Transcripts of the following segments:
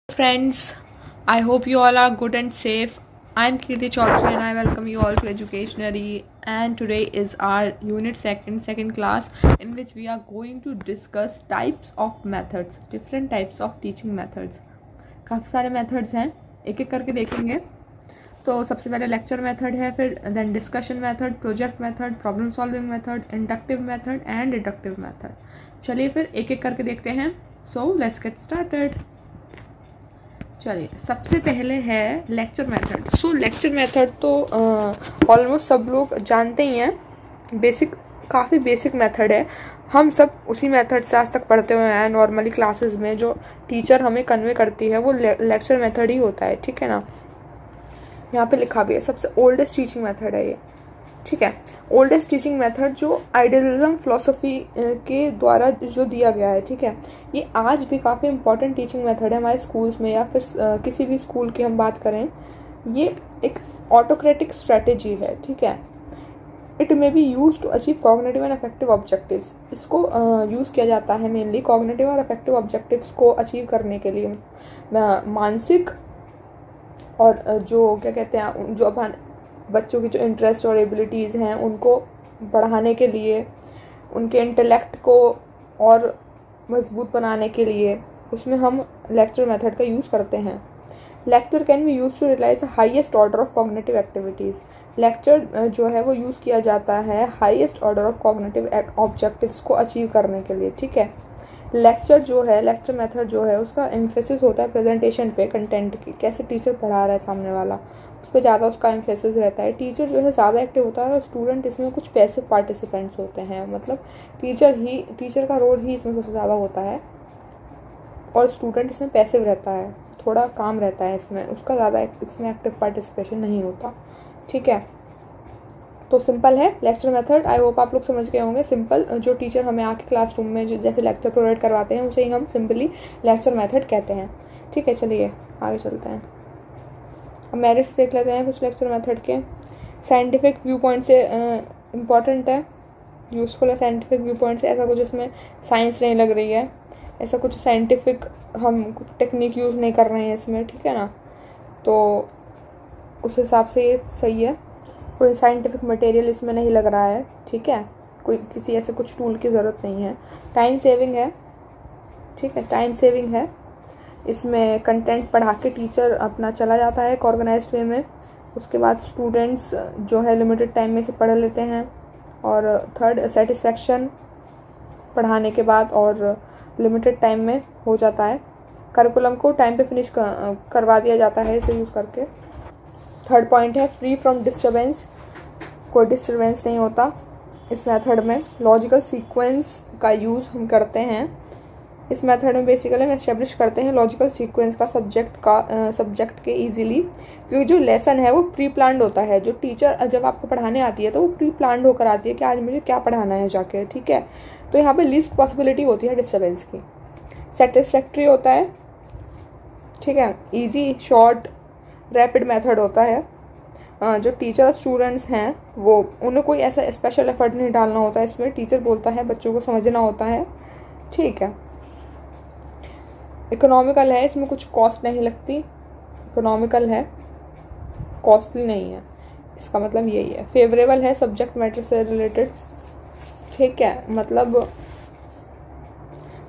Friends, I hope you all are good and safe. I'm Kirti Chaudhary and I welcome you all to Educationary, and today is our unit second class, in which we are going to discuss types of methods, different types of teaching methods. काफ़ी सारे methods हैं, एक एक करके देखेंगे. तो सबसे पहले लेक्चर मेथड है, फिर then discussion method, project method, problem solving method, inductive method and deductive method. चलिए फिर एक एक करके देखते हैं. So let's get started. चलिए सबसे पहले है lecture method. So lecture method तो ऑलमोस्ट सब लोग जानते ही हैं. काफ़ी बेसिक मेथड है. हम सब उसी मेथड से आज तक पढ़ते हुए हैं नॉर्मली क्लासेस में. जो टीचर हमें कन्वे करती है वो लेक्चर मेथड ही होता है, ठीक है ना. यहाँ पे लिखा भी है सबसे ओल्डेस्ट टीचिंग मेथड है ये, ठीक है. ओल्डेस्ट टीचिंग मेथड जो आइडियलिज्म फिलोसफी के द्वारा जो दिया गया है, ठीक है. ये आज भी काफ़ी इंपॉर्टेंट टीचिंग मेथड है हमारे स्कूल्स में, या फिर किसी भी स्कूल की हम बात करें. ये एक ऑटोक्रेटिक स्ट्रेटेजी है, ठीक है. It may be use to achieve cognitive and affective objectives. इसको यूज़ किया जाता है मेनली कॉग्निटिव और अफेक्टिव ऑब्जेक्टिव्स को अचीव करने के लिए. मानसिक और जो क्या कहते हैं, जो अपन बच्चों की जो इंटरेस्ट और एबिलिटीज़ हैं उनको बढ़ाने के लिए, उनके इंटेलेक्ट को और मजबूत बनाने के लिए, उसमें हम लेक्चर मेथड का यूज़ करते हैं. Lecture can be use to realise the highest order of cognitive activities. Lecture जो है वो यूज़ किया जाता है highest order of cognitive objectives को अचीव करने के लिए, ठीक है. लेक्चर जो है, लेक्चर मेथड जो है, उसका एम्फेसिस होता है प्रेजेंटेशन पे, कंटेंट की, कैसे टीचर पढ़ा रहा है सामने वाला, उस पर ज़्यादा उसका एम्फेसिस रहता है. टीचर जो है ज़्यादा एक्टिव होता है और स्टूडेंट इसमें कुछ पैसिव पार्टिसिपेंट्स होते हैं. मतलब टीचर का रोल ही इसमें सबसे ज़्यादा होता है और स्टूडेंट इसमें पैसिव रहता है, थोड़ा काम रहता है इसमें, उसका ज़्यादा इसमें एक्टिव पार्टिसिपेशन नहीं होता, ठीक है. तो सिंपल है लेक्चर मेथड. आई होप आप लोग समझ गए होंगे. सिंपल जो टीचर हमें आके क्लासरूम में जो जैसे लेक्चर प्रोवाइड करवाते हैं उसे ही हम सिंपली लेक्चर मेथड कहते हैं, ठीक है. चलिए आगे चलते हैं. अब मेरिट्स देख लेते हैं कुछ लेक्चर मेथड के. साइंटिफिक व्यू पॉइंट से इम्पॉर्टेंट है, यूज़फुल है साइंटिफिक व्यू पॉइंट से. ऐसा कुछ इसमें साइंस नहीं लग रही है, ऐसा कुछ साइंटिफिक हम कुछ टेक्निक यूज़ नहीं कर रहे हैं इसमें, ठीक है ना. तो उस हिसाब से ये सही है. कोई साइंटिफिक मटेरियल इसमें नहीं लग रहा है, ठीक है. कोई किसी ऐसे कुछ टूल की ज़रूरत नहीं है. टाइम सेविंग है, ठीक है, टाइम सेविंग है. इसमें कंटेंट पढ़ा के टीचर अपना चला जाता है एक ऑर्गेनाइज्ड वे में. उसके बाद स्टूडेंट्स जो है लिमिटेड टाइम में से पढ़ लेते हैं. और थर्ड, सेटिस्फेक्शन पढ़ाने के बाद और लिमिटेड टाइम में हो जाता है. करिकुलम को टाइम पे फिनिश करवा दिया जाता है इसे यूज़ करके. थर्ड पॉइंट है फ्री फ्रॉम डिस्टर्बेंस. कोई डिस्टर्बेंस नहीं होता इस मेथड में. लॉजिकल सीक्वेंस का यूज़ हम करते हैं इस मेथड में. बेसिकली हम एस्टेब्लिश करते हैं लॉजिकल सीक्वेंस का सब्जेक्ट के इजीली, क्योंकि जो लेसन है वो प्री प्लान्ड होता है. जो टीचर जब आपको पढ़ाने आती है तो वो प्री प्लान्ड होकर आती है कि आज मुझे क्या पढ़ाना है जाके, ठीक है. तो यहाँ पे लीस्ट पॉसिबिलिटी होती है डिस्टर्बेंस की. सेटिस्फैक्ट्री होता है, ठीक है. ईजी, शॉर्ट, रैपिड मेथड होता है. जो टीचर और स्टूडेंट्स हैं वो उन्हें कोई ऐसा स्पेशल एफर्ट नहीं डालना होता है इसमें. टीचर बोलता है, बच्चों को समझना होता है, ठीक है. इकोनॉमिकल है, इसमें कुछ कॉस्ट नहीं लगती. इकोनॉमिकल है, कॉस्टली नहीं है, इसका मतलब यही है. फेवरेबल है सब्जेक्ट मैटर से रिलेटेड, ठीक है.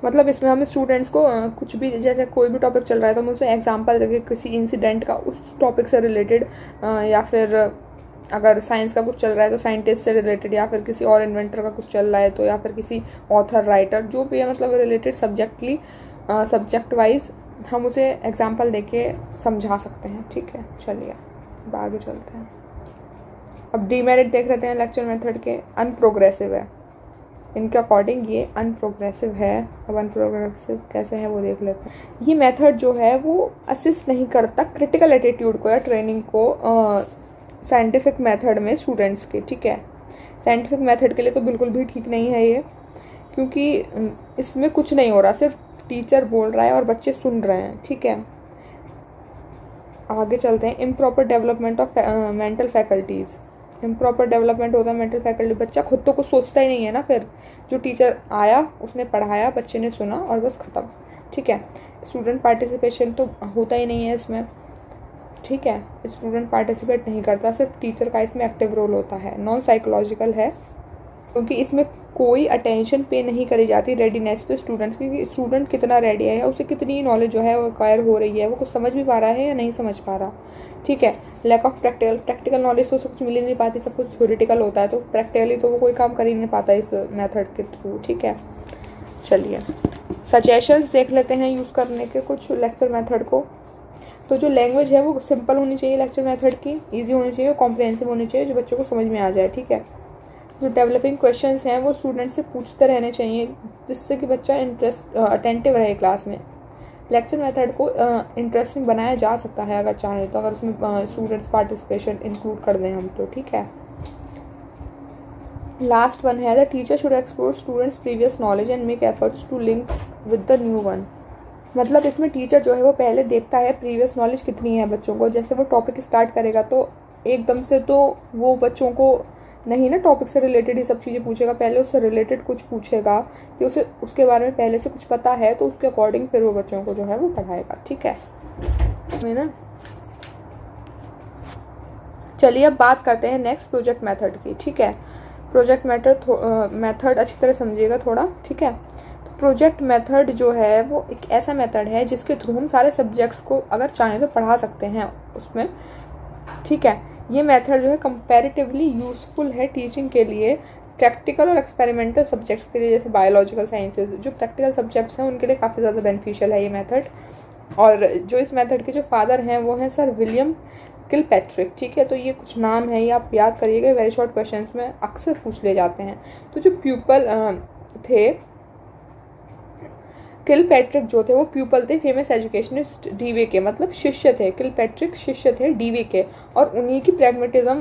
मतलब इसमें हम स्टूडेंट्स को कुछ भी, जैसे कोई भी टॉपिक चल रहा है तो हम उसे एग्जांपल देके किसी इंसिडेंट का उस टॉपिक से रिलेटेड, या फिर अगर साइंस का कुछ चल रहा है तो साइंटिस्ट से रिलेटेड, या फिर किसी और इन्वेंटर का कुछ चल रहा है तो, या फिर किसी ऑथर, राइटर, जो भी है, मतलब रिलेटेड सब्जेक्ट वाइज हम उसे एग्जांपल देके समझा सकते हैं, ठीक है. चलिए अब आगे चलते हैं. अब डीमेरिट देख लेते हैं लेक्चर मेथड के. अनप्रोग्रेसिव है, इनके अकॉर्डिंग ये अनप्रोग्रेसिव है. अब अनप्रोग्रेसिव कैसे है वो देख लेते हैं. ये मेथड जो है वो असिस्ट नहीं करता क्रिटिकल एटीट्यूड को या ट्रेनिंग को साइंटिफिक मेथड में स्टूडेंट्स के, ठीक है. साइंटिफिक मेथड के लिए तो बिल्कुल भी ठीक नहीं है ये, क्योंकि इसमें कुछ नहीं हो रहा, सिर्फ टीचर बोल रहा है और बच्चे सुन रहे हैं, ठीक है. आगे चलते हैं. Improper development of mental faculties. Improper development होता है मेंटल फैकल्टी. बच्चा खुद तो कुछ सोचता ही नहीं है ना, फिर जो टीचर आया उसने पढ़ाया, बच्चे ने सुना और बस ख़त्म, ठीक है। स्टूडेंट पार्टिसिपेशन तो होता ही नहीं है इसमें, ठीक है। स्टूडेंट पार्टिसिपेट नहीं करता, सिर्फ टीचर का इसमें एक्टिव रोल होता है। नॉन साइकोलॉजिकल है क्योंकि इसमें कोई अटेंशन पे नहीं करी जाती रेडीनेस पे स्टूडेंट्स की, कि स्टूडेंट कितना रेडी है, उसे कितनी नॉलेज जो है वो एक्वायर हो रही है, वो कुछ समझ भी पा रहा है या नहीं समझ पा रहा, ठीक है। लैक ऑफ प्रैक्टिकल नॉलेज तो कुछ मिल ही नहीं पाती, सब कुछ थ्योरेटिकल होता है, तो प्रैक्टिकली तो वो कोई काम कर ही नहीं पाता इस मेथड के थ्रू, ठीक है। चलिए सजेशंस देख लेते हैं यूज़ करने के कुछ लेक्चर मेथड को। तो जो लैंग्वेज है वो सिंपल होनी चाहिए लेक्चर मेथड की, ईजी होनी चाहिए, कॉम्प्रिहेंसिव होनी चाहिए, जो बच्चों को समझ में आ जाए, ठीक है। जो डेवलपिंग क्वेश्चंस हैं वो स्टूडेंट से पूछते रहने चाहिए, जिससे कि बच्चा अटेंटिव रहे क्लास में। लेक्चर मेथड को इंटरेस्टिंग बनाया जा सकता है अगर चाहें तो, अगर उसमें स्टूडेंट्स पार्टिसिपेशन इंक्लूड कर दें हम तो, ठीक है। लास्ट वन है the teacher should explore students previous knowledge and make efforts to link with the new one. मतलब इसमें टीचर जो है वो पहले देखता है प्रीवियस नॉलेज कितनी है बच्चों को। जैसे वो टॉपिक स्टार्ट करेगा तो एकदम से तो वो बच्चों को नहीं ना टॉपिक से रिलेटेड ही सब चीज़ें पूछेगा, पहले उससे रिलेटेड कुछ पूछेगा कि उसे उसके बारे में पहले से कुछ पता है, तो उसके अकॉर्डिंग फिर वो बच्चों को जो है वो पढ़ाएगा, ठीक है ना। चलिए अब बात करते हैं नेक्स्ट प्रोजेक्ट मेथड की, ठीक है। प्रोजेक्ट मेथड अच्छी तरह समझिएगा थोड़ा, ठीक है। तो प्रोजेक्ट मेथड जो है वो एक ऐसा मेथड है जिसके थ्रू हम सारे सब्जेक्ट्स को अगर चाहें तो पढ़ा सकते हैं उसमें, ठीक है। ये मेथड जो है कंपैरेटिवली यूज़फुल है टीचिंग के लिए, प्रैक्टिकल और एक्सपेरिमेंटल सब्जेक्ट्स के लिए, जैसे बायोलॉजिकल साइंसेज जो प्रैक्टिकल सब्जेक्ट्स हैं उनके लिए काफ़ी ज़्यादा बेनिफिशियल है ये मेथड। और जो इस मेथड के जो फादर हैं वो हैं सर विलियम किलपैट्रिक, ठीक है। तो ये कुछ नाम है, ये आप याद करिएगा, वेरी शॉर्ट क्वेश्चंस में अक्सर पूछ ले जाते हैं। तो जो प्यूपल थे किलपैट्रिक जो थे वो प्यूपल थे फेमस एजुकेशनिस्ट डीवे के, मतलब शिष्य थे। किलपैट्रिक शिष्य थे डीवे के, और उन्हीं की प्रैग्मेटिज्म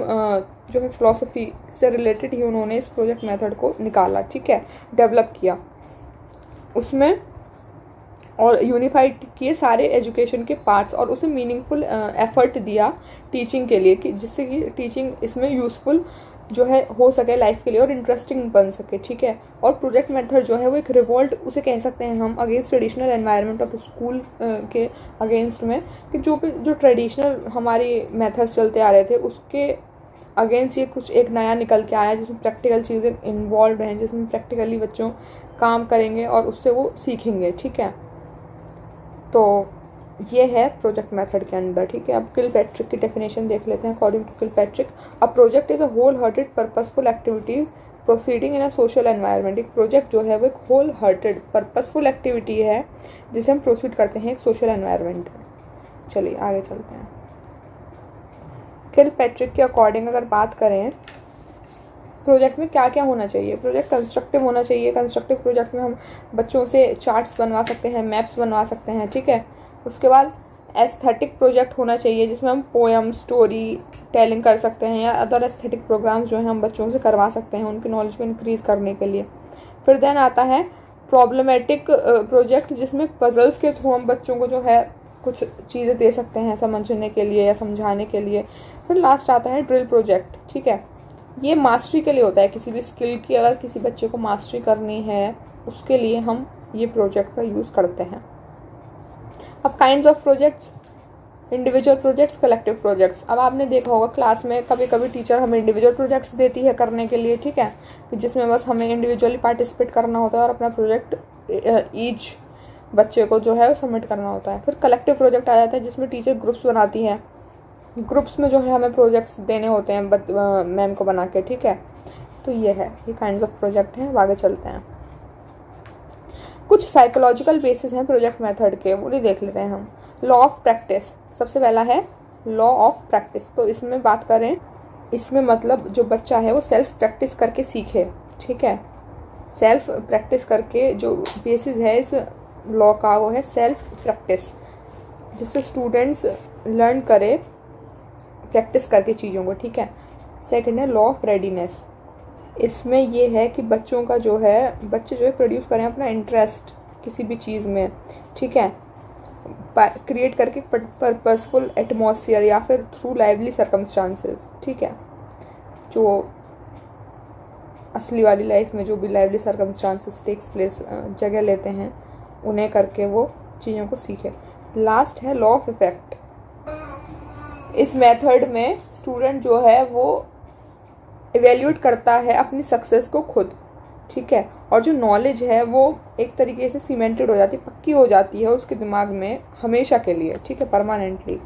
जो है फिलॉसफी से रिलेटेड ही उन्होंने इस प्रोजेक्ट मेथड को निकाला, ठीक है, डेवलप किया उसमें, और यूनिफाइड किए सारे एजुकेशन के पार्ट्स, और उसे मीनिंगफुल एफर्ट दिया टीचिंग के लिए, कि जिससे कि टीचिंग इसमें यूज़फुल जो है हो सके लाइफ के लिए और इंटरेस्टिंग बन सके, ठीक है। और प्रोजेक्ट मेथड जो है वो एक रिवोल्ट उसे कह सकते हैं हम against traditional environment of school के अगेंस्ट में, कि जो ट्रेडिशनल हमारे मेथड्स चलते आ रहे थे उसके अगेंस्ट ये कुछ एक नया निकल के आया, जिसमें प्रैक्टिकल चीज़ें इन्वॉल्व हैं, जिसमें प्रैक्टिकली बच्चों काम करेंगे और उससे वो सीखेंगे, ठीक है। तो ये है प्रोजेक्ट मेथड के अंदर, ठीक है। अब किलपैट्रिक की डेफिनेशन देख लेते हैं। According to Kilpatrick, a project is a whole hearted purposeful activity proceeding in a social environment. एक प्रोजेक्ट जो है वो एक होल हार्टेड पर्पसफुल एक्टिविटी है जिसे हम प्रोसीड करते हैं एक सोशल एनवायरनमेंट में। चलिए आगे चलते हैं। किलपैट्रिक के अकॉर्डिंग अगर बात करें प्रोजेक्ट में क्या क्या होना चाहिए, प्रोजेक्ट कंस्ट्रक्टिव होना चाहिए। कंस्ट्रक्टिव प्रोजेक्ट में हम बच्चों से चार्ट्स बनवा सकते हैं, मैप्स बनवा सकते हैं, ठीक है। उसके बाद एस्थेटिक प्रोजेक्ट होना चाहिए जिसमें हम पोएम, स्टोरी टेलिंग कर सकते हैं, या अदर एस्थेटिक प्रोग्राम्स जो हैं हम बच्चों से करवा सकते हैं उनकी नॉलेज को इंक्रीज करने के लिए। फिर देन आता है प्रॉब्लमेटिक प्रोजेक्ट, जिसमें पजल्स के थ्रू हम बच्चों को जो है कुछ चीज़ें दे सकते हैं समझने के लिए या समझाने के लिए। फिर लास्ट आता है ड्रिल प्रोजेक्ट, ठीक है। ये मास्टरी के लिए होता है, किसी भी स्किल की अगर किसी बच्चे को मास्टरी करनी है उसके लिए हम ये प्रोजेक्ट का यूज़ करते हैं। अब kinds of projects, individual projects, collective projects. अब आपने देखा होगा क्लास में कभी कभी टीचर हमें इंडिविजुअल प्रोजेक्ट्स देती है करने के लिए, ठीक है, जिसमें बस हमें इंडिविजुअली पार्टिसिपेट करना होता है और अपना प्रोजेक्ट ईच बच्चे को जो है सबमिट करना होता है। फिर कलेक्टिव प्रोजेक्ट आ जाता है जिसमें टीचर ग्रुप्स बनाती है, ग्रुप्स में जो है हमें प्रोजेक्ट्स देने होते हैं मैम को बना के, ठीक है। तो ये है, ये काइंड्स ऑफ प्रोजेक्ट हैं। आगे चलते हैं। कुछ साइकोलॉजिकल बेसिस हैं प्रोजेक्ट मेथड के, वो देख लेते हैं हम। लॉ ऑफ प्रैक्टिस, सबसे पहला है लॉ ऑफ प्रैक्टिस। तो इसमें बात करें, इसमें मतलब जो बच्चा है वो सेल्फ प्रैक्टिस करके सीखे, ठीक है। सेल्फ प्रैक्टिस करके जो बेसिस है इस लॉ का वो है सेल्फ प्रैक्टिस, जिससे स्टूडेंट्स लर्न करे प्रैक्टिस करके चीज़ों को, ठीक है। सेकंड है लॉ ऑफ रेडीनेस। इसमें ये है कि बच्चों का जो है बच्चे जो है प्रोड्यूस करें अपना इंटरेस्ट किसी भी चीज़ में, ठीक है, क्रिएट करके पर्पसफुल एटमॉस्फेयर या फिर थ्रू लाइवली सर्कमस्टांसेस, ठीक है। जो असली वाली लाइफ में जो भी लाइवली सर्कमस्टांसेस टेक्स प्लेस जगह लेते हैं उन्हें करके वो चीज़ों को सीखे। लास्ट है लॉ ऑफ इफेक्ट। इस मेथड में स्टूडेंट जो है वो इवेल्यूएट करता है अपनी सक्सेस को खुद, ठीक है, और जो नॉलेज है वो एक तरीके से सीमेंटेड हो जाती है, पक्की हो जाती है उसके दिमाग में हमेशा के लिए, ठीक है, परमानेंटली।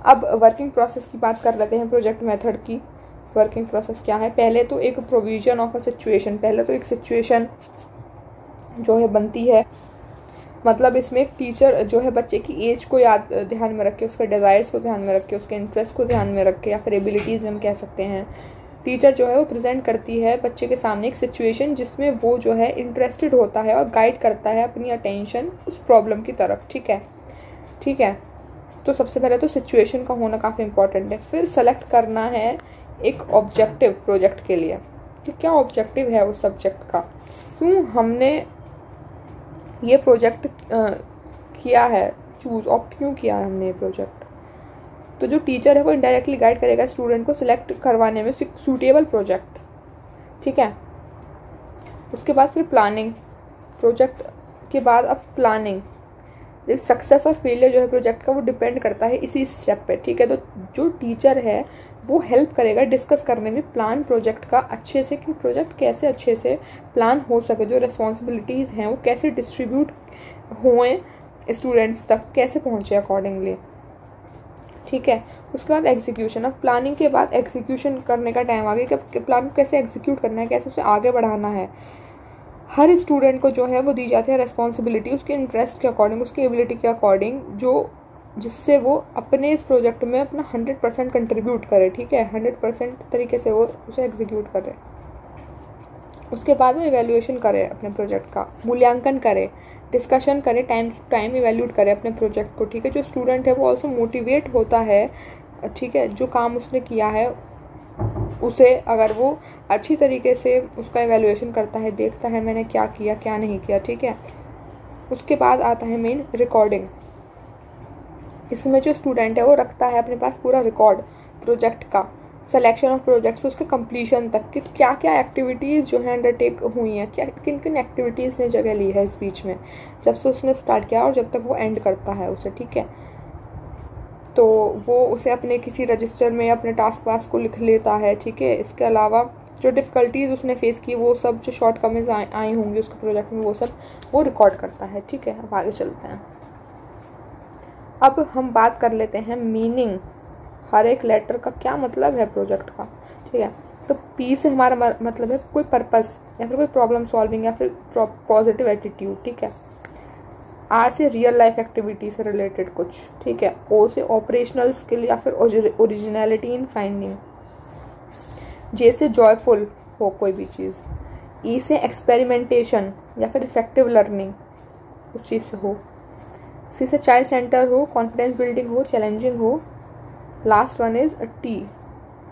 अब वर्किंग प्रोसेस की बात कर लेते हैं प्रोजेक्ट मेथड की। वर्किंग प्रोसेस क्या है? पहले तो एक प्रोविजन ऑफ अ सिचुएशन, पहले तो एक सिचुएशन जो है बनती है, मतलब इसमें एक टीचर जो है बच्चे की एज को ध्यान में रखे, उसके डिज़ायर्स को ध्यान में रखे, उसके इंटरेस्ट को ध्यान में रखे, या फिर एबिलिटीज़ हम कह सकते हैं। टीचर जो है वो प्रेजेंट करती है बच्चे के सामने एक सिचुएशन जिसमें वो जो है इंटरेस्टेड होता है और गाइड करता है अपनी अटेंशन उस प्रॉब्लम की तरफ, ठीक है, ठीक है। तो सबसे पहले तो सिचुएशन का होना काफ़ी इंपॉर्टेंट है। फिर सेलेक्ट करना है एक ऑब्जेक्टिव प्रोजेक्ट के लिए कि क्या ऑब्जेक्टिव है उस सब्जेक्ट का, क्यों हमने ये प्रोजेक्ट किया है, चूज ऑप्ट क्यों किया है हमने ये प्रोजेक्ट। तो जो टीचर है वो इनडायरेक्टली गाइड करेगा स्टूडेंट को सिलेक्ट करवाने में सूटेबल प्रोजेक्ट, ठीक है। उसके बाद फिर प्लानिंग, प्रोजेक्ट के बाद अब प्लानिंग। सक्सेस और फेलियर जो है प्रोजेक्ट का वो डिपेंड करता है इसी स्टेप पे, ठीक है। तो जो टीचर है वो हेल्प करेगा डिस्कस करने में प्लान प्रोजेक्ट का अच्छे से, कि प्रोजेक्ट कैसे अच्छे से प्लान हो सके, जो रिस्पॉन्सिबिलिटीज़ हैं वो कैसे डिस्ट्रीब्यूट हुए स्टूडेंट्स तक, कैसे पहुँचे अकॉर्डिंगली, ठीक है। उसके बाद एग्जीक्यूशन। अब प्लानिंग के बाद एग्जीक्यूशन करने का टाइम आ गया कि प्लान को कैसे एग्जीक्यूट करना है, कैसे उसे आगे बढ़ाना है। हर स्टूडेंट को जो है वो दी जाती है रिस्पॉन्सिबिलिटी उसके इंटरेस्ट के अकॉर्डिंग, उसकी एबिलिटी के अकॉर्डिंग, जो जिससे वो अपने इस प्रोजेक्ट में अपना 100% कंट्रीब्यूट करे, ठीक है, 100% तरीके से वो उसे एग्जीक्यूट करे। उसके बाद वो इवैल्यूएशन करे अपने प्रोजेक्ट का, मूल्यांकन करे, डिस्कशन करे, टाइम टू टाइम इवैल्यूएट करे अपने प्रोजेक्ट को, ठीक है। जो स्टूडेंट है वो ऑल्सो मोटिवेट होता है, ठीक है, जो काम उसने किया है उसे अगर वो अच्छी तरीके से उसका इवैल्यूएशन करता है, देखता है मैंने क्या किया क्या नहीं किया, ठीक है। उसके बाद आता है मेन रिकॉर्डिंग। इसमें जो स्टूडेंट है वो रखता है अपने पास पूरा रिकॉर्ड प्रोजेक्ट का, सिलेक्शन ऑफ प्रोजेक्ट्स उसके कंप्लीशन तक कि क्या क्या एक्टिविटीज़ जो है अंडरटेक हुई हैं, क्या किन किन एक्टिविटीज़ ने जगह ली है इस बीच में, जब से उसने स्टार्ट किया और जब तक वो एंड करता है उसे, ठीक है। तो वो उसे अपने किसी रजिस्टर में अपने टास्क वास्क को लिख लेता है, ठीक है। इसके अलावा जो डिफ़िकल्टीज़ उसने फेस की वो सब, जो शॉर्टकमिंग्स आई होंगी उसके प्रोजेक्ट में, वो सब वो रिकॉर्ड करता है, ठीक है। अब आगे चलते हैं। अब हम बात कर लेते हैं मीनिंग, हर एक लेटर का क्या मतलब है प्रोजेक्ट का, ठीक है। तो पी से हमारा मतलब है कोई पर्पस या फिर कोई प्रॉब्लम सॉल्विंग या फिर पॉजिटिव एटीट्यूड, ठीक है। आर से रियल लाइफ एक्टिविटी से रिलेटेड कुछ, ठीक है। ओ से ऑपरेशनल स्किल या फिर ओरिजिनलिटी इन फाइंडिंग। जे से जॉयफुल हो कोई भी चीज़। ई से एक्सपेरिमेंटेशन या फिर इफेक्टिव लर्निंग उस चीज़ से हो। सी से चाइल्ड सेंटर हो, कॉन्फिडेंस बिल्डिंग हो, चैलेंजिंग हो। Last one is T,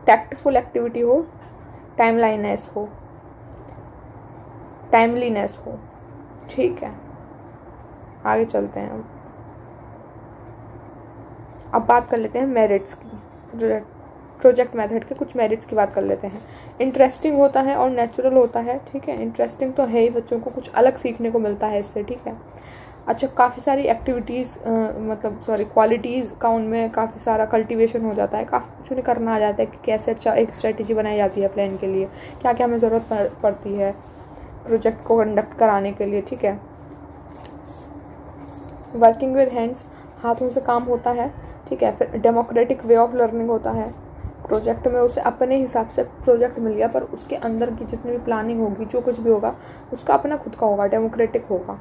tactful activity हो, टाइमलाइनेस हो, टाइमलीनेस हो, ठीक है। आगे चलते हैं। अब बात कर लेते हैं मेरिट्स की, प्रोजेक्ट मेथड के कुछ मेरिट्स की बात कर लेते हैं। इंटरेस्टिंग होता है और नेचुरल होता है, ठीक है। इंटरेस्टिंग तो है ही, बच्चों को कुछ अलग सीखने को मिलता है इससे, ठीक है। अच्छा, काफ़ी सारी एक्टिविटीज़ क्वालिटीज़ का उनमें काफ़ी सारा कल्टीवेशन हो जाता है, काफ़ी कुछ उन्हें करना आ जाता है कि कैसे अच्छा एक स्ट्रेटजी बनाई जाती है प्लान के लिए, क्या क्या हमें ज़रूरत पड़ती है प्रोजेक्ट को कंडक्ट कराने के लिए, ठीक है। वर्किंग विद हैंड्स, हाथों से काम होता है, ठीक है। फिर डेमोक्रेटिक वे ऑफ लर्निंग होता है। प्रोजेक्ट में उसे अपने हिसाब से प्रोजेक्ट मिल गया, पर उसके अंदर की जितनी भी प्लानिंग होगी, जो कुछ भी होगा उसका अपना खुद का होगा, डेमोक्रेटिक होगा,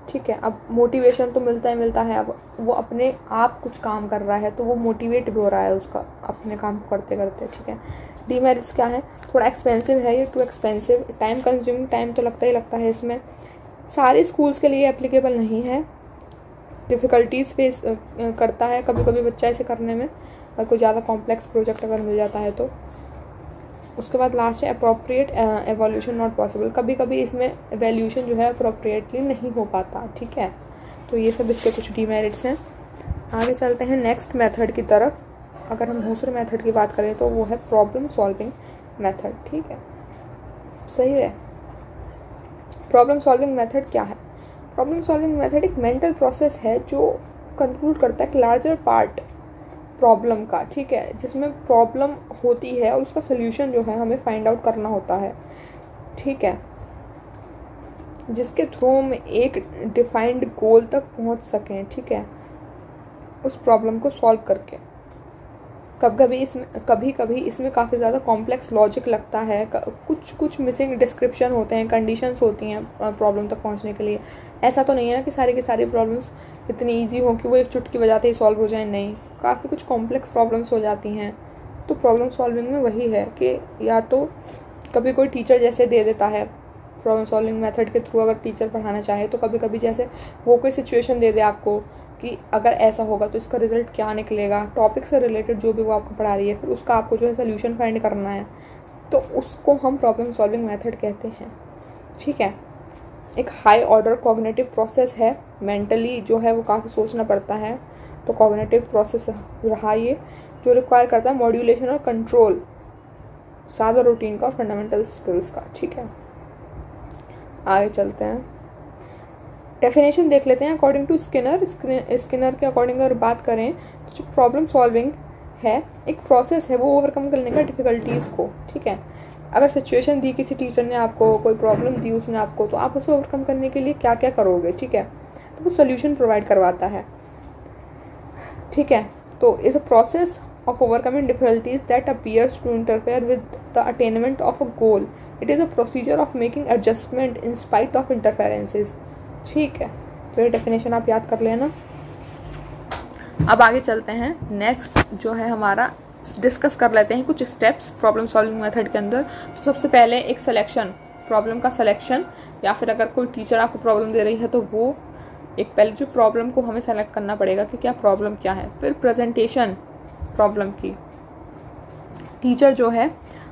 ठीक है। अब मोटिवेशन तो मिलता ही मिलता है, अब वो अपने आप कुछ काम कर रहा है तो वो मोटिवेट भी हो रहा है उसका अपने काम करते करते, ठीक है। डीमेरिट्स क्या है? थोड़ा एक्सपेंसिव है ये, too expensive, time consuming, time तो लगता ही लगता है इसमें, सारे स्कूल्स के लिए एप्लीकेबल नहीं है, डिफ़िकल्टीज फेस करता है कभी कभी बच्चा इसे करने में, और कोई ज़्यादा कॉम्प्लेक्स प्रोजेक्ट अगर मिल जाता है तो। उसके बाद लास्ट है अप्रोप्रिएट एवोल्यूशन नॉट पॉसिबल, कभी कभी इसमें एवोल्यूशन जो है अप्रोप्रिएटली नहीं हो पाता, ठीक है। तो ये सब इसके कुछ डीमेरिट्स हैं। आगे चलते हैं नेक्स्ट मेथड की तरफ। अगर हम दूसरे मेथड की बात करें तो वो है प्रॉब्लम सॉल्विंग मेथड, ठीक है। सही है। प्रॉब्लम सॉल्विंग मेथड क्या है? प्रॉब्लम सॉल्विंग मेथड एक मेंटल प्रोसेस है जो कंक्लूड करता है एक लार्जर पार्ट प्रॉब्लम का, ठीक है, जिसमें प्रॉब्लम होती है और उसका सोल्यूशन जो है हमें फाइंड आउट करना होता है, ठीक है, जिसके थ्रू हम एक डिफाइंड गोल तक पहुंच सकें, ठीक है, उस प्रॉब्लम को सॉल्व करके। कभी कभी इसमें काफ़ी ज़्यादा कॉम्प्लेक्स लॉजिक लगता है, कुछ मिसिंग डिस्क्रिप्शन होते हैं, कंडीशंस होती हैं प्रॉब्लम तक पहुंचने के लिए। ऐसा तो नहीं है ना कि सारी की सारी प्रॉब्लम्स इतनी इजी हो कि वो एक चुटकी बजाते ही सॉल्व हो जाए, नहीं, काफ़ी कुछ कॉम्प्लेक्स प्रॉब्लम्स हो जाती हैं। तो प्रॉब्लम सॉल्विंग में वही है कि या तो कभी कोई टीचर जैसे दे देता है प्रॉब्लम सॉल्विंग मेथड के थ्रू, अगर टीचर पढ़ाना चाहे तो कभी कभी जैसे वो कोई सिचुएशन दे दे आपको कि अगर ऐसा होगा तो इसका रिजल्ट क्या निकलेगा, टॉपिक से रिलेटेड जो भी वो आपको पढ़ा रही है, फिर उसका आपको जो है सोल्यूशन फाइंड करना है, तो उसको हम प्रॉब्लम सॉल्विंग मेथड कहते हैं, ठीक है। एक हाई ऑर्डर कॉग्निटिव प्रोसेस है, मेंटली जो है वो काफ़ी सोचना पड़ता है, तो कॉग्निटिव प्रोसेस रहा ये, जो रिक्वायर करता है मॉड्यूलेशन और कंट्रोल सादा रूटीन का और फंडामेंटल स्किल्स का, ठीक है। आगे चलते हैं, डेफिनेशन देख लेते हैं अकॉर्डिंग टू स्किनर के अकॉर्डिंग अगर बात करें तो जो प्रॉब्लम सॉल्विंग है एक प्रोसेस है वो ओवरकम करने का डिफ़िकल्टीज़ को, ठीक है। अगर सिचुएशन दी किसी टीचर ने आपको, कोई प्रॉब्लम दी उसने आपको, तो आप उसे ओवरकम करने के लिए क्या क्या करोगे, ठीक है, तो वो सोल्यूशन प्रोवाइड करवाता है, ठीक है। तो is a process of overcoming difficulties that appears to interfere with the attainment of a goal. It is a procedure of making adjustment in spite of interferences. ठीक है, तो ये डेफिनेशन आप याद कर लेना। अब आगे चलते हैं, नेक्स्ट जो है हमारा डिस्कस कर लेते हैं कुछ स्टेप्स प्रॉब्लम सॉल्विंग मेथड के अंदर। तो सबसे पहले एक सिलेक्शन, प्रॉब्लम का सिलेक्शन, या फिर अगर कोई टीचर आपको प्रॉब्लम दे रही है तो वो एक पहले जो प्रॉब्लम को हमें सेलेक्ट करना पड़ेगा कि क्या प्रॉब्लम क्या है। फिर प्रेजेंटेशन प्रॉब्लम की, टीचर जो है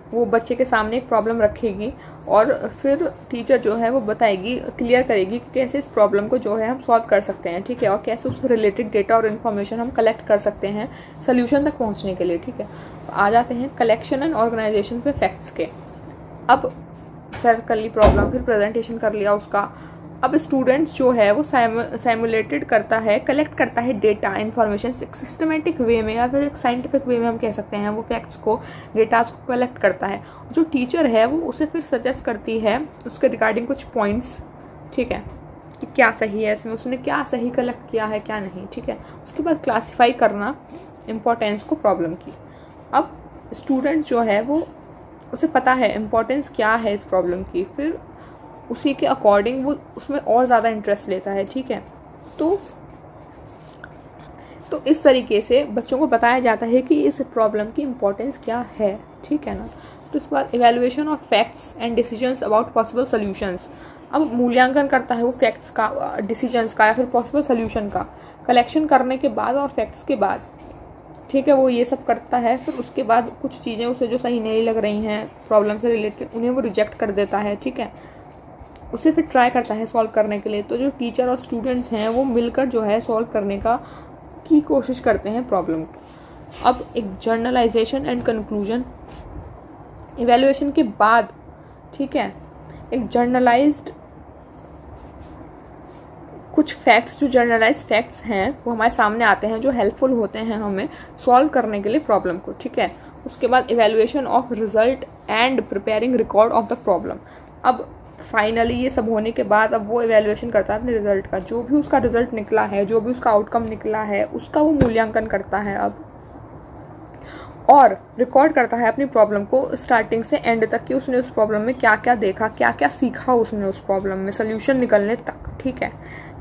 वो बच्चे के सामने एक प्रॉब्लम रखेगी और फिर टीचर जो है वो बताएगी, क्लियर करेगी कि कैसे इस प्रॉब्लम को जो है हम सॉल्व कर सकते हैं, ठीक है, और कैसे उससे रिलेटेड डेटा और इन्फॉर्मेशन हम कलेक्ट कर सकते हैं सोल्यूशन तक पहुंचने के लिए, ठीक है। तो आ जाते हैं कलेक्शन एंड ऑर्गेनाइजेशन पे फैक्ट्स के। अब सेलेक्ट कर ली प्रॉब्लम, फिर प्रेजेंटेशन कर लिया उसका। अब स्टूडेंट्स जो है वो साइमुलेटेड करता है, कलेक्ट करता है डेटा इन्फॉर्मेशन सिस्टमेटिक वे में या फिर एक साइंटिफिक वे में हम कह सकते हैं, वो फैक्ट्स को, डेटास को कलेक्ट करता है। जो टीचर है वो उसे फिर सजेस्ट करती है उसके रिगार्डिंग कुछ पॉइंट्स, ठीक है, कि क्या सही है इसमें, उसने क्या सही कलेक्ट किया है क्या नहीं, ठीक है। उसके बाद क्लासीफाई करना इम्पोर्टेंस को प्रॉब्लम की। अब स्टूडेंट जो है वो उसे पता है इम्पोर्टेंस क्या है इस प्रॉब्लम की, फिर उसी के अकॉर्डिंग वो उसमें और ज़्यादा इंटरेस्ट लेता है, ठीक है। तो इस तरीके से बच्चों को बताया जाता है कि इस प्रॉब्लम की इम्पोर्टेंस क्या है, ठीक है ना। तो इसके बाद evaluation of facts and decisions about possible solutions. अब मूल्यांकन करता है वो फैक्ट्स का, डिसीजंस का या फिर पॉसिबल सॉल्यूशन का, कलेक्शन करने के बाद और फैक्ट्स के बाद, ठीक है, वो ये सब करता है। फिर उसके बाद कुछ चीज़ें उसे जो सही नहीं लग रही हैं प्रॉब्लम से रिलेटेड, उन्हें वो रिजेक्ट कर देता है, ठीक है। उसे फिर ट्राई करता है सॉल्व करने के लिए। तो जो टीचर और स्टूडेंट्स हैं वो मिलकर जो है सॉल्व करने की कोशिश करते हैं प्रॉब्लम को। अब एक जर्नलाइजेशन एंड कंक्लूजन, इवैल्यूएशन के बाद, ठीक है, एक जर्नलाइज्ड कुछ फैक्ट्स, जो जर्नलाइज फैक्ट्स हैं वो हमारे सामने आते हैं जो हेल्पफुल होते हैं हमें सॉल्व करने के लिए प्रॉब्लम को, ठीक है। उसके बाद evaluation of result and preparing record of the problem. अब फाइनली ये सब होने के बाद अब वो इवैल्यूएशन करता है अपने रिजल्ट का, जो भी उसका रिजल्ट निकला है, जो भी उसका आउटकम निकला है उसका वो मूल्यांकन करता है अब, और रिकॉर्ड करता है अपनी प्रॉब्लम को स्टार्टिंग से एंड तक कि उसने उस प्रॉब्लम में क्या क्या देखा, क्या क्या सीखा उसने उस प्रॉब्लम में सोल्यूशन निकलने तक, ठीक है।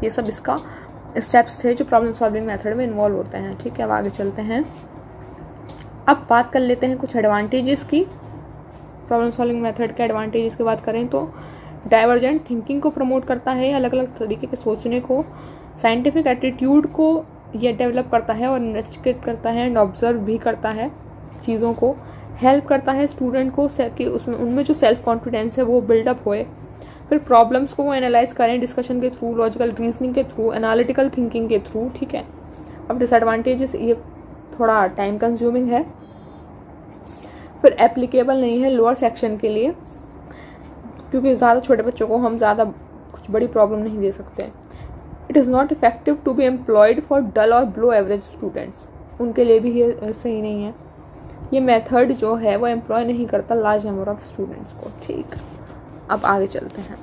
ये सब इसका स्टेप्स थे जो प्रॉब्लम सॉल्विंग मेथड में इन्वॉल्व होते हैं, ठीक है। अब आगे चलते हैं, अब बात कर लेते हैं कुछ एडवांटेजेस की। प्रॉब्लम सॉल्विंग मेथड के एडवांटेजेस की बात करें तो डाइवर्जेंट थिंकिंग को प्रमोट करता है, अलग अलग तरीके के सोचने को, साइंटिफिक एटीट्यूड को ये डेवलप करता है और इन्वेस्टिगेट करता है एंड ऑब्जर्व भी करता है चीज़ों को, हेल्प करता है स्टूडेंट को कि उसमें उनमें जो सेल्फ कॉन्फिडेंस है वो बिल्डअप होए। फिर प्रॉब्लम्स को वो एनालाइज करें डिस्कशन के थ्रू, लॉजिकल रीजनिंग के थ्रू, एनालिटिकल थिंकिंग के थ्रू, ठीक है। अब डिसएडवांटेजेस, ये थोड़ा टाइम कंज्यूमिंग है, फिर एप्लीकेबल नहीं है लोअर सेक्शन के लिए, क्योंकि ज़्यादा छोटे बच्चों को हम ज़्यादा कुछ बड़ी प्रॉब्लम नहीं दे सकते। It is not effective to be employed for dull और बिलो एवरेज स्टूडेंट्स, उनके लिए भी ये सही नहीं है। ये मेथड जो है वो एम्प्लॉय नहीं करता लार्ज नंबर ऑफ स्टूडेंट्स को। ठीक, अब आगे चलते हैं।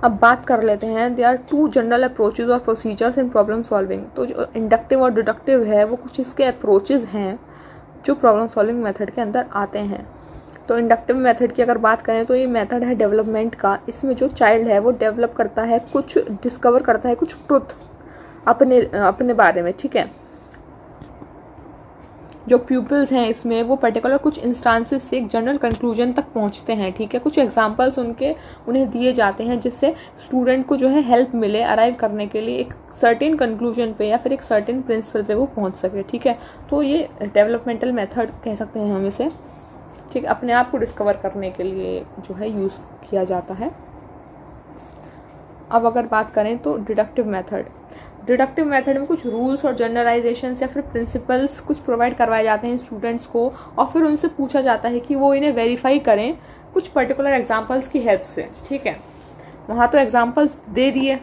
अब बात कर लेते हैं, देयर आर 2 जनरल अप्रोचेज और प्रोसीजर्स इन प्रॉब्लम सॉल्विंग। तो जो इंडक्टिव और डिडक्टिव है वो कुछ इसके अप्रोचेज हैं जो प्रॉब्लम सॉल्विंग मेथड के अंदर आते हैं। तो इंडक्टिव मेथड की अगर बात करें तो ये मेथड है डेवलपमेंट का। इसमें जो चाइल्ड है वो डेवलप करता है, कुछ डिस्कवर करता है, कुछ ट्रुथ अपने बारे में। ठीक है, जो प्यूपिल्स हैं इसमें वो पर्टिकुलर कुछ इंस्टांसेस से एक जनरल कंक्लूजन तक पहुंचते हैं। ठीक है, कुछ एग्जांपल्स उन्हें दिए जाते हैं जिससे स्टूडेंट को जो है हेल्प मिले अराइव करने के लिए एक सर्टेन कंक्लूजन पे या फिर एक सर्टेन प्रिंसिपल पे वो पहुंच सके। ठीक है, तो ये डेवलपमेंटल मेथड कह सकते हैं हम इसे। ठीक, अपने आप को डिस्कवर करने के लिए जो है यूज किया जाता है। अब अगर बात करें तो डिडक्टिव मेथड में कुछ रूल्स और जनरलाइजेशंस या फिर प्रिंसिपल्स कुछ प्रोवाइड करवाए जाते हैं स्टूडेंट्स को, और फिर उनसे पूछा जाता है कि वो इन्हें वेरीफाई करें कुछ पर्टिकुलर एग्जांपल्स की हेल्प से। ठीक है, वहाँ तो एग्जांपल्स दे दिए,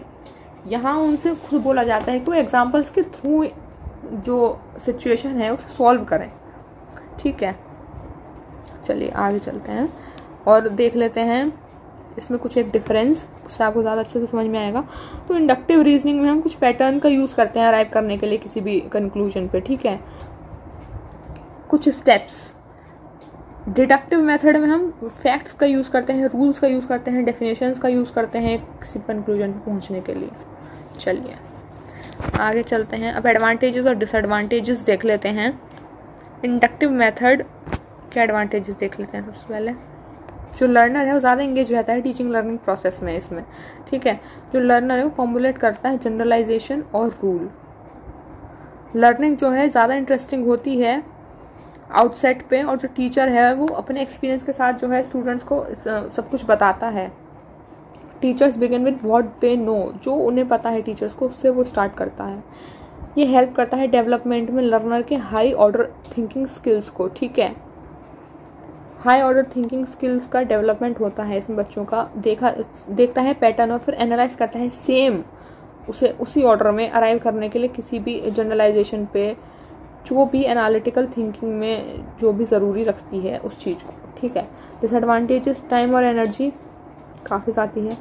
यहाँ उनसे खुद बोला जाता है कि वो एग्जांपल्स के थ्रू जो सिचुएशन है उसे सॉल्व करें। ठीक है, चलिए आगे चलते हैं और देख लेते हैं इसमें कुछ एक डिफरेंस, उससे आपको ज़्यादा अच्छे से समझ में आएगा। तो इंडक्टिव रीजनिंग में हम कुछ पैटर्न का यूज़ करते हैं अराइव करने के लिए किसी भी कंक्लूजन पे। ठीक है, कुछ स्टेप्स। डिडक्टिव मेथड में हम फैक्ट्स का यूज़ करते हैं, रूल्स का यूज़ करते हैं, डेफिनेशंस का यूज़ करते हैं किसी कंक्लूजन पे पहुंचने के लिए। चलिए आगे चलते हैं। अब एडवांटेजेस और डिसएडवांटेजेस देख लेते हैं। इंडक्टिव मेथड के एडवांटेजेस देख लेते हैं। सबसे पहले जो लर्नर है वो ज़्यादा इंगेज रहता है टीचिंग लर्निंग प्रोसेस में इसमें। ठीक है, जो लर्नर है वो फॉर्मुलेट करता है जनरलाइजेशन और रूल। लर्निंग जो है ज़्यादा इंटरेस्टिंग होती है आउटसेट पे, और जो टीचर है वो अपने एक्सपीरियंस के साथ जो है स्टूडेंट्स को सब कुछ बताता है। Teachers begin with what they know, जो उन्हें पता है टीचर्स को उससे वो स्टार्ट करता है। ये हेल्प करता है डेवलपमेंट में लर्नर के हाई ऑर्डर थिंकिंग स्किल्स को। ठीक है, हाई ऑर्डर थिंकिंग स्किल्स का डेवलपमेंट होता है इसमें। बच्चों का देखता है पैटर्न और फिर एनालाइज करता है सेम उसे उसी ऑर्डर में अराइव करने के लिए किसी भी जनरलाइजेशन पे, जो भी एनालिटिकल थिंकिंग में जो भी ज़रूरी रखती है उस चीज़ को। ठीक है, डिसएडवांटेजेस, टाइम और एनर्जी काफ़ी आती है।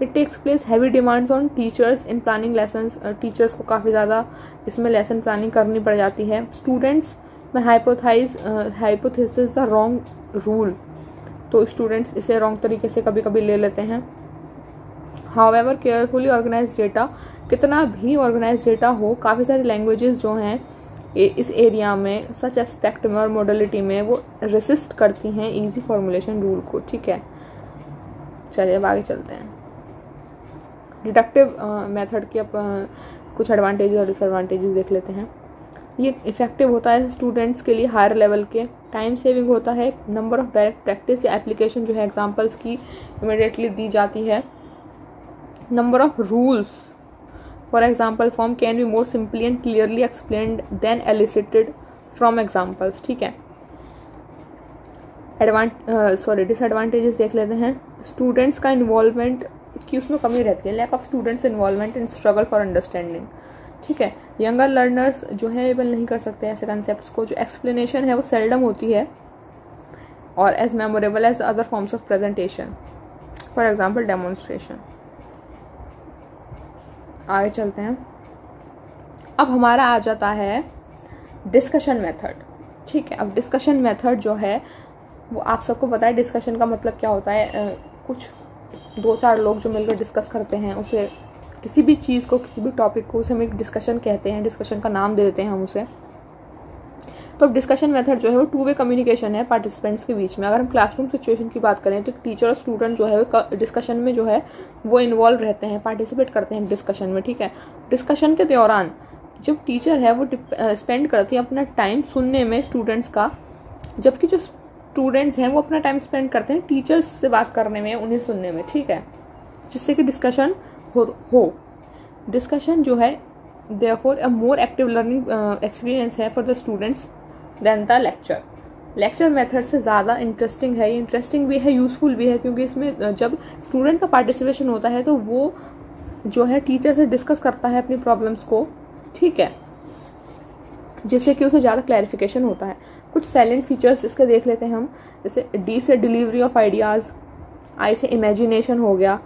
It takes place heavy demands on teachers in planning lessons, teachers को काफ़ी ज़्यादा इसमें लेसन प्लानिंग करनी पड़ जाती है। स्टूडेंट्स में हाइपोथेसिस द रॉन्ग रूल, तो स्टूडेंट्स इसे रॉन्ग तरीके से कभी कभी ले लेते हैं। हाउएवर केयरफुली ऑर्गेनाइज डेटा, कितना भी ऑर्गेनाइज डेटा हो, काफ़ी सारी लैंग्वेजेस जो हैं इस एरिया में सच एस्पेक्ट में और मॉडलिटी में वो रेसिस्ट करती हैं इजी फॉर्मुलेशन रूल को। ठीक है, चलिए अब आगे चलते हैं। डिडक्टिव मेथड के कुछ एडवांटेजेस और डिसएडवांटेजेस देख लेते हैं। ये इफेक्टिव होता है स्टूडेंट्स के लिए हायर लेवल के, टाइम सेविंग होता है, नंबर ऑफ डायरेक्ट प्रैक्टिस या एप्लीकेशन जो है एग्जांपल्स की इमीडिएटली दी जाती है। Number of rules for example form can be more simply and clearly explained than elicited from examples. ठीक है, डिसएडवांटेजेस देख लेते हैं। स्टूडेंट्स का इन्वॉल्वमेंट की उसमें कमी रहती है, lack of students involvement in struggle for understanding. ठीक है, यंगर लर्नर्स जो है एबल नहीं कर सकते ऐसे कंसेप्ट को, जो एक्सप्लेनेशन है वो सेल्डम होती है और as memorable as other forms of presentation, for example demonstration. आगे चलते हैं। अब हमारा आ जाता है डिस्कशन मेथड। ठीक है, अब डिस्कशन मेथड जो है वो आप सबको पता है डिस्कशन का मतलब क्या होता है। कुछ 2-4 लोग जो मिलकर डिस्कस करते हैं उसे, किसी भी चीज़ को, किसी भी टॉपिक को, उसे हम एक डिस्कशन कहते हैं, डिस्कशन का नाम दे देते हैं हम उसे। तो डिस्कशन मेथड जो है वो 2 वे कम्युनिकेशन है पार्टिसिपेंट्स के बीच में। अगर हम क्लासरूम सिचुएशन की बात करें तो टीचर और स्टूडेंट जो है डिस्कशन में जो है वो इन्वॉल्व रहते हैं, पार्टिसिपेट करते हैं डिस्कशन में। ठीक है, डिस्कशन के दौरान जब टीचर है वो स्पेंड करती है अपना टाइम सुनने में स्टूडेंट्स का, जबकि जो स्टूडेंट्स हैं वो अपना टाइम स्पेंड करते हैं टीचर्स से बात करने में, उन्हें सुनने में। ठीक है, जिससे कि डिस्कशन हो। डिस्कशन जो है therefore a more active learning experience है for the students than the lecture। Lecture method से ज़्यादा इंटरेस्टिंग है, ये इंटरेस्टिंग भी है, यूज़फुल भी है, क्योंकि इसमें जब स्टूडेंट का पार्टिसिपेशन होता है तो वो जो है टीचर से डिस्कस करता है अपनी प्रॉब्लम्स को, ठीक है, जिससे कि उसे ज़्यादा क्लैरिफिकेशन होता है। कुछ साइलेंट फीचर्स इसके देख लेते हैं हम, जैसे डी से डिलीवरी ऑफ आइडियाज़, आई से इमेजिनेशन हो गया,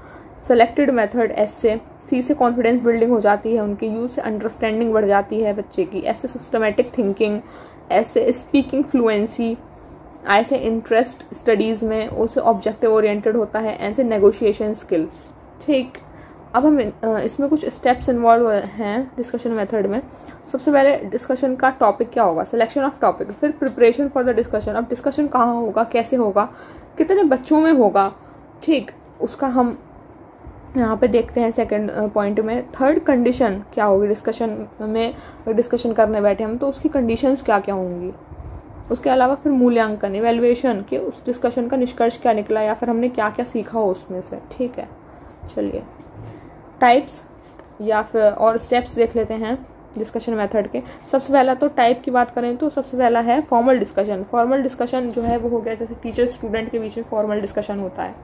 सेलेक्टेड मेथड एस से, सी से कॉन्फिडेंस बिल्डिंग हो जाती है उनकी, यू से अंडरस्टैंडिंग बढ़ जाती है बच्चे की, एस से सिस्टमेटिक थिंकिंग, एस से स्पीकिंग फ्लुएंसी, आई से इंटरेस्ट स्टडीज़ में, ओ से ऑब्जेक्टिव ओरिएंटेड होता है, एन से नेगोशिएशन स्किल। ठीक, अब हम इसमें कुछ स्टेप्स इन्वॉल्व हैं डिस्कशन मेथड में। सबसे पहले डिस्कशन का टॉपिक क्या होगा, सिलेक्शन ऑफ टॉपिक, फिर प्रिपरेशन फॉर द डिस्कशन। अब डिस्कशन कहाँ होगा, कैसे होगा, कितने बच्चों में होगा, ठीक, उसका हम यहाँ पे देखते हैं सेकंड पॉइंट में। थर्ड कंडीशन क्या होगी डिस्कशन में, डिस्कशन करने बैठे हम तो उसकी कंडीशंस क्या क्या होंगी। उसके अलावा फिर मूल्यांकन, इवैल्यूएशन कि उस डिस्कशन का निष्कर्ष क्या निकला या फिर हमने क्या क्या सीखा हो उसमें से, ठीक है। चलिए टाइप्स या फिर और स्टेप्स देख लेते हैं डिस्कशन मेथड के। सबसे पहला तो टाइप की बात करें तो सबसे पहला है फॉर्मल डिस्कशन। फॉर्मल डिस्कशन जो है वो हो गया जैसे टीचर स्टूडेंट के बीच में फॉर्मल डिस्कशन होता है,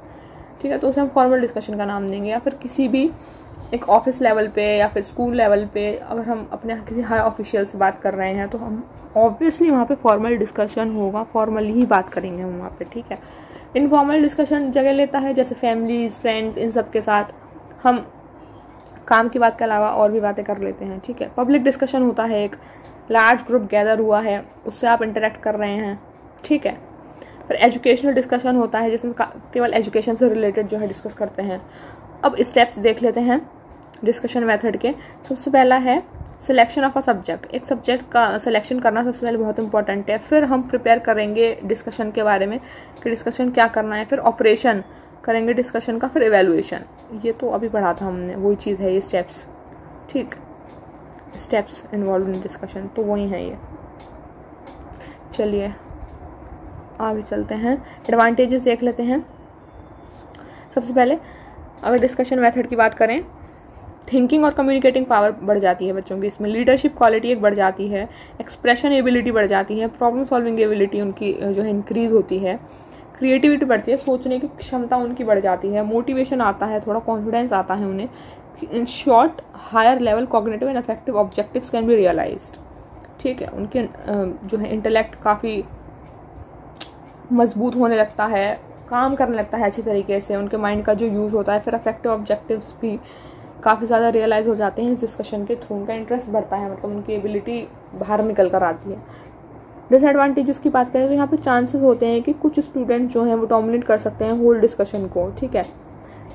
ठीक है, तो उसे हम फॉर्मल डिस्कशन का नाम देंगे। या फिर किसी भी एक ऑफिस लेवल पे या फिर स्कूल लेवल पे अगर हम अपने किसी हाई ऑफिशियल से बात कर रहे हैं तो हम ऑब्वियसली वहाँ पे फॉर्मल डिस्कशन होगा, फॉर्मली ही बात करेंगे हम वहाँ पे, ठीक है। इनफॉर्मल डिस्कशन जगह लेता है जैसे फैमिलीज, फ्रेंड्स, इन सब के साथ हम काम की बात के अलावा और भी बातें कर लेते हैं, ठीक है। पब्लिक डिस्कशन होता है, एक लार्ज ग्रुप गैदर हुआ है, उससे आप इंटरेक्ट कर रहे हैं, ठीक है। फिर एजुकेशनल डिस्कशन होता है जिसमें केवल एजुकेशन से रिलेटेड जो है डिस्कस करते हैं। अब स्टेप्स देख लेते हैं डिस्कशन मेथड के। सबसे पहला है सिलेक्शन ऑफ अ सब्जेक्ट। एक सब्जेक्ट का सिलेक्शन करना सबसे पहले बहुत इंपॉर्टेंट है। फिर हम प्रिपेयर करेंगे डिस्कशन के बारे में कि डिस्कशन क्या करना है, फिर ऑपरेशन करेंगे डिस्कशन का, फिर इवैल्यूएशन। ये तो अभी पढ़ा था हमने, वही चीज़ है ये स्टेप्स, ठीक, स्टेप्स इन्वॉल्व इन डिस्कशन तो वही है ये। चलिए आगे चलते हैं, एडवांटेजेस देख लेते हैं। सबसे पहले अगर डिस्कशन मेथड की बात करें, थिंकिंग और कम्युनिकेटिंग पावर बढ़ जाती है बच्चों की, इसमें लीडरशिप क्वालिटी एक बढ़ जाती है, एक्सप्रेशन एबिलिटी बढ़ जाती है, प्रॉब्लम सॉल्विंग एबिलिटी उनकी जो है इंक्रीज होती है, क्रिएटिविटी बढ़ती है, सोचने की क्षमता उनकी बढ़ जाती है, मोटिवेशन आता है, थोड़ा कॉन्फिडेंस आता है उन्हें। In short higher level cognitive and effective objectives can be realised, ठीक है। उनके जो है इंटेलेक्ट काफ़ी मजबूत होने लगता है, काम करने लगता है अच्छे तरीके से, उनके माइंड का जो यूज़ होता है, फिर इफेक्टिव ऑब्जेक्टिव्स भी काफ़ी ज़्यादा रियलाइज हो जाते हैं इस डिस्कशन के थ्रू। उनका इंटरेस्ट बढ़ता है, मतलब उनकी एबिलिटी बाहर निकल कर आती है। डिसएडवांटेजेस की बात करें तो यहाँ पे चांसेस होते हैं कि कुछ स्टूडेंट जो हैं वो डोमिनेट कर सकते हैं होल डिस्कशन को, ठीक है।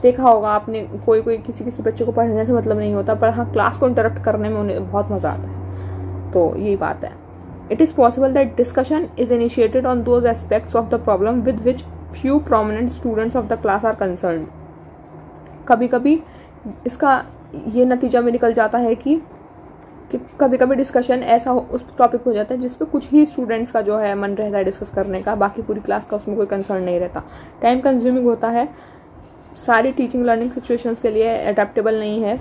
देखा होगा आपने, कोई किसी बच्चे को पढ़ने से मतलब नहीं होता, पर हाँ क्लास को इंटरप्ट करने में उन्हें बहुत मज़ा आता है, तो यही बात है। It is possible that discussion is initiated on those aspects of the problem with which few prominent students of the class are concern. कभी कभी इसका ये नतीजा में निकल जाता है कि कभी कभी डिस्कशन ऐसा उस टॉपिक हो जाता है जिस पे कुछ ही स्टूडेंट्स का जो है मन रहता है डिस्कस करने का, बाकी पूरी क्लास का उसमें कोई कंसर्न नहीं रहता। टाइम कंज्यूमिंग होता है, सारी टीचिंग लर्निंग सिचुएशंस के लिए एडेप्टेबल नहीं है।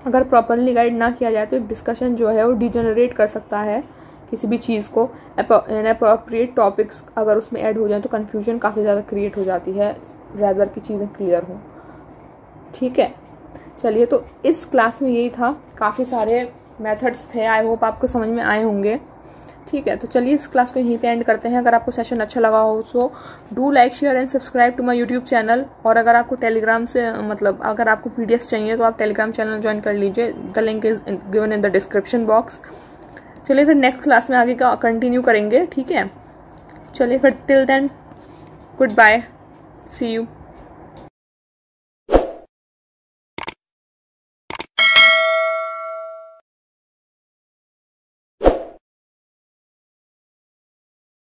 अगर प्रॉपरली गाइड ना किया जाए तो एक डिस्कशन जो है वो डिजेनरेट कर सकता है किसी भी चीज़ को। इनअप्रोप्रिएट टॉपिक्स अगर उसमें ऐड हो जाए तो कन्फ्यूजन काफ़ी ज़्यादा क्रिएट हो जाती है, रैदर की चीज़ें क्लियर हों, ठीक है। चलिए तो इस क्लास में यही था, काफ़ी सारे मेथड्स थे, आई होप आपको समझ में आए होंगे, ठीक है। तो चलिए इस क्लास को यहीं पे एंड करते हैं। अगर आपको सेशन अच्छा लगा हो so do like, share and subscribe to my YouTube channel. और अगर आपको टेलीग्राम से मतलब अगर आपको पीडीएफ चाहिए तो आप टेलीग्राम चैनल ज्वाइन कर लीजिए, the link is given in the description box. चलिए फिर नेक्स्ट क्लास में आगे का कंटिन्यू करेंगे, ठीक है। चलिए फिर till then goodbye, see you.